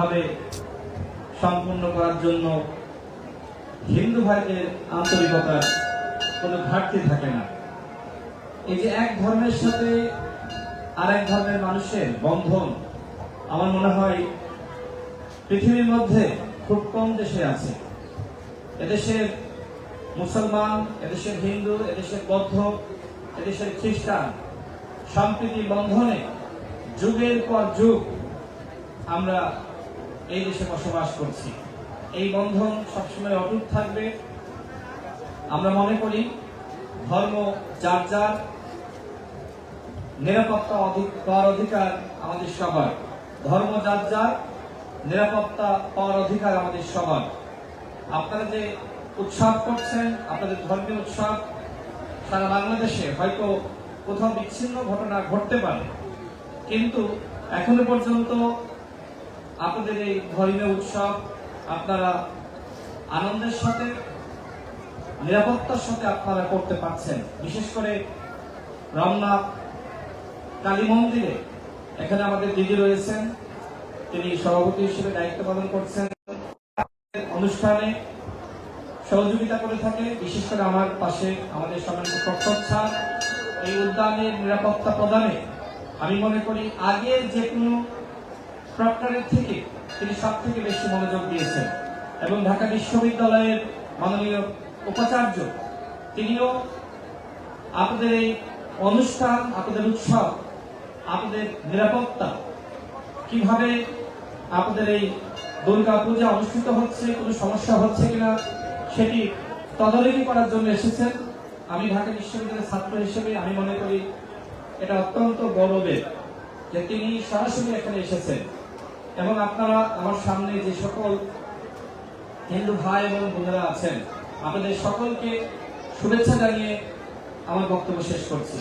ভাবে সম্পূর্ণ করার জন্য হিন্দু ভাইদের আন্তরিকতার কোনো ঘাটতি থাকে না। এই যে এক ধর্মের সাথে আরেক ধর্মের মানুষের বন্ধন, আমার মনে হয় পৃথিবীর মধ্যে খুব কম দেশে আছে। এদেশের মুসলমান, এদেশের হিন্দু, এদেশের বৌদ্ধ, এদেশের খ্রিস্টান সম্প্রীতি বন্ধনে যুগের পর যুগ আমরা এই দেশে বসবাস করছি। এই বন্ধন সবসময় অটুট থাকবে। আমরা মনে করি ধর্ম যার যার, নিরাপত্তা পাওয়ার অধিকার আমাদের সবার। ধর্ম যার যার, নিরাপত্তা পাওয়ার অধিকার আমাদের সবার। আপনারা যে উৎসব করছেন, আপনাদের ধর্মীয় উৎসব, সারা বাংলাদেশে হয়তো কোথাও বিচ্ছিন্ন ঘটনা ঘটতে পারে, কিন্তু এখনো পর্যন্ত আপনাদের এই ধর্মীয় উৎসব আপনারা আনন্দের সাথে, নিরাপত্তার সাথে আপনারা করতে পারছেন। বিশেষ করে রমনা কালী মন্দিরে এখানে আমাদের দিদি রয়েছেন, তিনি সভাপতি হিসেবে দায়িত্ব পালন করছেন। অনুষ্ঠানে সহযোগিতা করে থাকে, বিশেষ করে আমার পাশে আমাদের সম্মানিত প্রত্যক্ষা। এই উদ্যানের নিরাপত্তা প্রদানে আমি মনে করি আগের যে কোনো প্রক্টরের থেকে তিনি সব থেকে বেশি মনোযোগ দিয়েছেন। এবং ঢাকা বিশ্ববিদ্যালয়ের মাননীয় উপাচার্য, তিনিও আপনাদের এই অনুষ্ঠান, আপনাদের উৎসব, আপনাদের নিরাপত্তা, কিভাবে আপনাদের এই দুর্গা পূজা অনুষ্ঠিত হচ্ছে, কোনো সমস্যা হচ্ছে কিনা সেটি তদারকি করার জন্য এসেছেন। আমি ঢাকা বিশ্ববিদ্যালয়ের ছাত্র হিসেবে আমি মনে করি এটা অত্যন্ত গৌরবের যে তিনি সরাসরি এখানে এসেছেন। এবং আপনারা আমার সামনে যে সকল হিন্দু ভাই এবং বোনেরা আছেন, আপনাদের সকলকে শুভেচ্ছা জানিয়ে আমার বক্তব্য শেষ করছি।